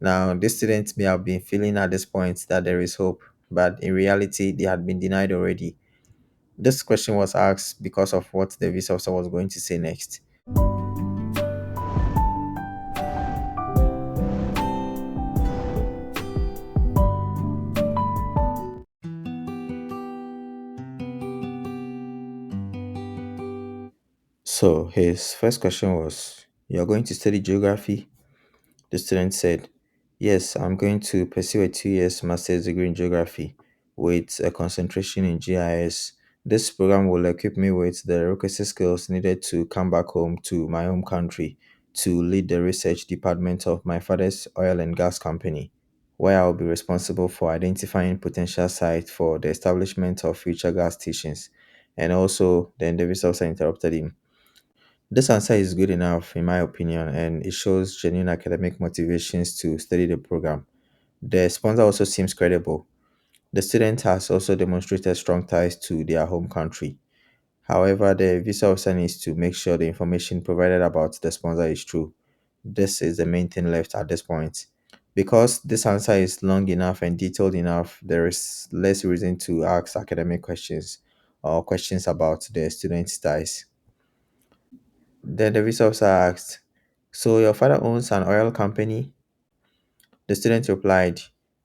Now, these students may have been feeling at this point that there is hope, but in reality, they had been denied already. This question was asked because of what the visa officer was going to say next. So, his first question was, "You're going to study geography?" The student said, "Yes, I'm going to pursue a 2 years master's degree in geography with a concentration in GIS. This program will equip me with the requisite skills needed to come back home to my home country to lead the research department of my father's oil and gas company, where I'll be responsible for identifying potential sites for the establishment of future gas stations." And also, then the visa officer interrupted him. This answer is good enough, in my opinion, and it shows genuine academic motivations to study the program. The sponsor also seems credible. The student has also demonstrated strong ties to their home country. However, the visa officer needs to make sure the information provided about the sponsor is true. This is the main thing left at this point. Because this answer is long enough and detailed enough, there is less reason to ask academic questions or questions about the student's ties. Then the visa officer asked, "So your father owns an oil company?" The student replied,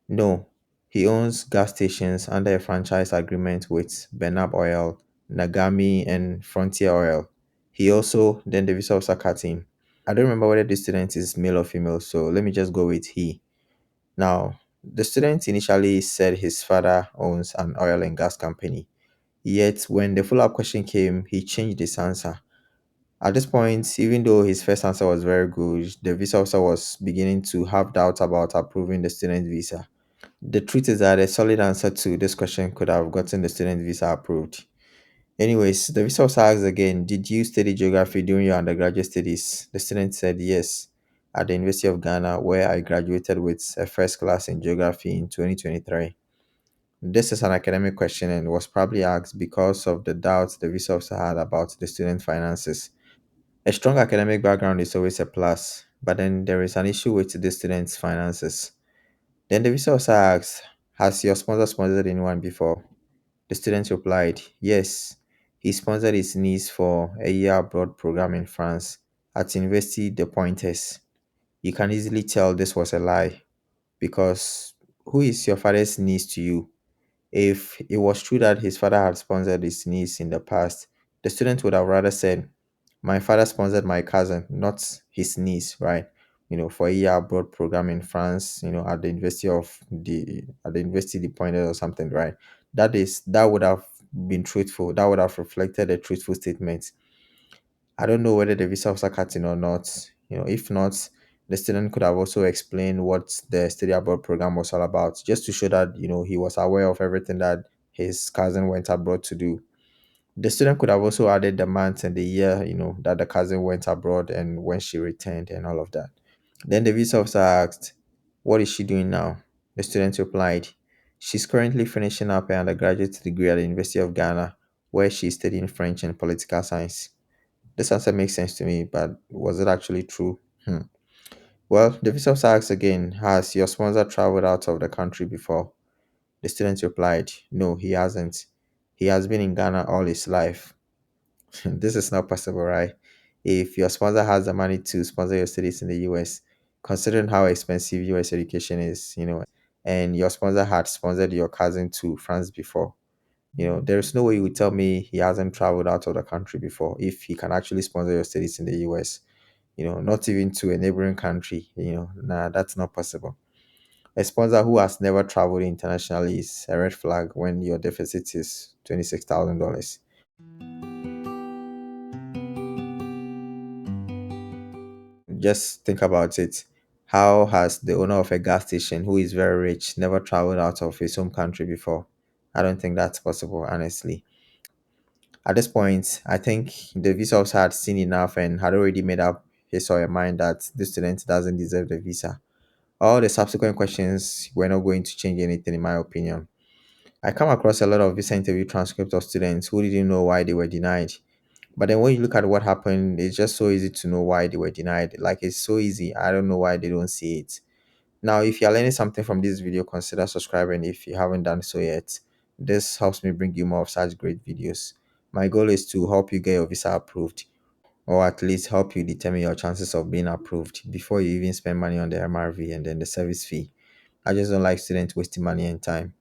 "No, he owns gas stations under a franchise agreement with Benab Oil, Nagami, and Frontier Oil. He also," then the visa officer cut in. I don't remember whether the student is male or female, so let me just go with he. Now, the student initially said his father owns an oil and gas company. Yet, when the follow up question came, he changed his answer. At this point, even though his first answer was very good, the visa officer was beginning to have doubts about approving the student visa. The truth is that a solid answer to this question could have gotten the student visa approved. Anyways, the visa officer asked again, "Did you study geography during your undergraduate studies?" The student said, "Yes, at the University of Ghana, where I graduated with a first class in geography in 2023. This is an academic question and was probably asked because of the doubts the visa officer had about the student finances. A strong academic background is always a plus, but then there is an issue with the student's finances." Then the visa officer asked, "Has your sponsor sponsored anyone before?" The student replied, "Yes, he sponsored his niece for a year abroad program in France at University de Poitiers." You can easily tell this was a lie because who is your father's niece to you? If it was true that his father had sponsored his niece in the past, the student would have rather said, "My father sponsored my cousin, not his niece," right? For a year abroad program in France, at the University de Pointe or something, right? That would have been truthful. That would have reflected a truthful statement. I don't know whether the visa officer cut in or not. If not, the student could have also explained what the study abroad program was all about, just to show that he was aware of everything that his cousin went abroad to do. The student could have also added the month and the year, that the cousin went abroad and when she returned and all of that. Then the visa officer asked, "What is she doing now?" The student replied, "She's currently finishing up her undergraduate degree at the University of Ghana, where she's studying French and political science." This answer makes sense to me, but was it actually true? Well, the visa officer asked again, "Has your sponsor traveled out of the country before?" The student replied, "No, he hasn't. He has been in Ghana all his life." This is not possible, right? If your sponsor has the money to sponsor your studies in the US, considering how expensive US education is, and your sponsor had sponsored your cousin to France before, there's no way you would tell me he hasn't traveled out of the country before if he can actually sponsor your studies in the US, not even to a neighboring country, nah, that's not possible. A sponsor who has never traveled internationally is a red flag when your deficit is $26,000. Just think about it. How has the owner of a gas station who is very rich never traveled out of his home country before? I don't think that's possible, honestly. At this point, I think the visa officer had seen enough and had already made up his or her mind that this student doesn't deserve the visa. All the subsequent questions were not going to change anything, in my opinion. I come across a lot of visa interview transcripts of students who didn't know why they were denied. But then when you look at what happened, it's just so easy to know why they were denied. Like it's so easy. I don't know why they don't see it. Now, if you're learning something from this video, consider subscribing if you haven't done so yet. This helps me bring you more of such great videos. My goal is to help you get your visa approved, or at least help you determine your chances of being approved before you even spend money on the MRV and then the service fee. I just don't like students wasting money and time.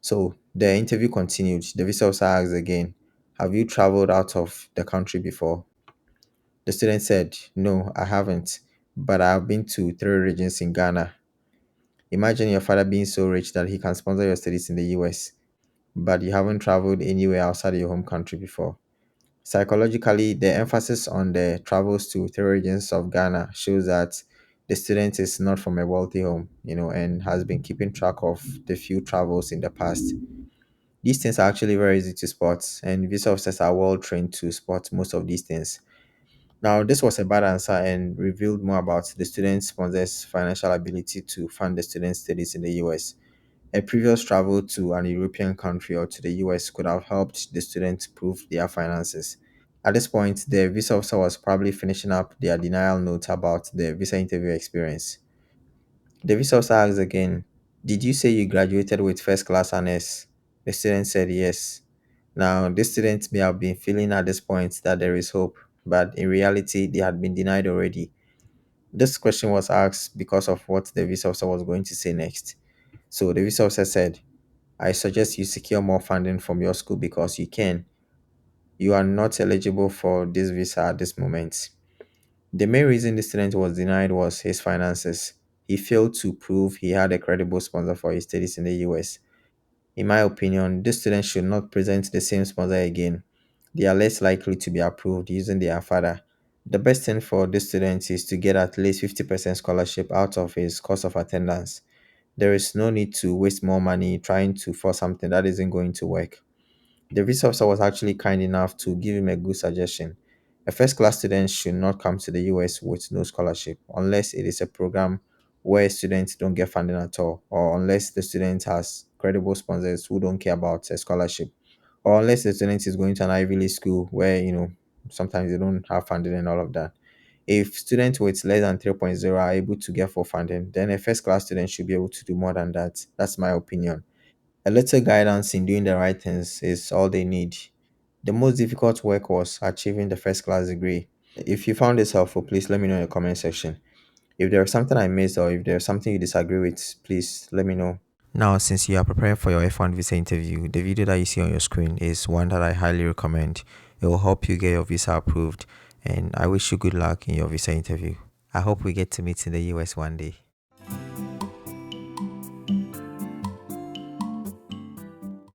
So the interview continued. The visa officer asked again, "Have you traveled out of the country before?" The student said, "No, I haven't, but I've been to three regions in Ghana." Imagine your father being so rich that he can sponsor your studies in the US, but you haven't traveled anywhere outside your home country before. Psychologically, the emphasis on the travels to three regions of Ghana shows that the student is not from a wealthy home, and has been keeping track of the few travels in the past. These things are actually very easy to spot, and visa officers are well trained to spot most of these things. Now, this was a bad answer and revealed more about the student sponsor's financial ability to fund the student's studies in the US. A previous travel to an European country or to the US could have helped the student prove their finances. At this point, the visa officer was probably finishing up their denial note about the visa interview experience. The visa officer asked again, "Did you say you graduated with first class honors?" The student said yes. Now, this student may have been feeling at this point that there is hope, but in reality, they had been denied already. This question was asked because of what the visa officer was going to say next. So the visa officer said, "I suggest you secure more funding from your school because you can. You are not eligible for this visa at this moment." The main reason the student was denied was his finances. He failed to prove he had a credible sponsor for his studies in the US. In my opinion, this student should not present the same sponsor again. They are less likely to be approved using their father. The best thing for this student is to get at least 50% scholarship out of his cost of attendance. There is no need to waste more money trying to force something that isn't going to work. The visa officer was actually kind enough to give him a good suggestion. A first class student should not come to the US with no scholarship unless it is a program where students don't get funding at all, or unless the student has credible sponsors who don't care about a scholarship, or unless the student is going to an Ivy League school where sometimes they don't have funding and all of that. If students with less than 3.0 are able to get full funding, then a first class student should be able to do more than that. That's my opinion. A little guidance in doing the right things is all they need. The most difficult work was achieving the first class degree. If you found this helpful, please let me know in the comment section. If there is something I missed or if there's something you disagree with, please let me know. Now, since you are preparing for your F-1 visa interview, the video that you see on your screen is one that I highly recommend. It will help you get your visa approved, and I wish you good luck in your visa interview. I hope we get to meet in the US one day.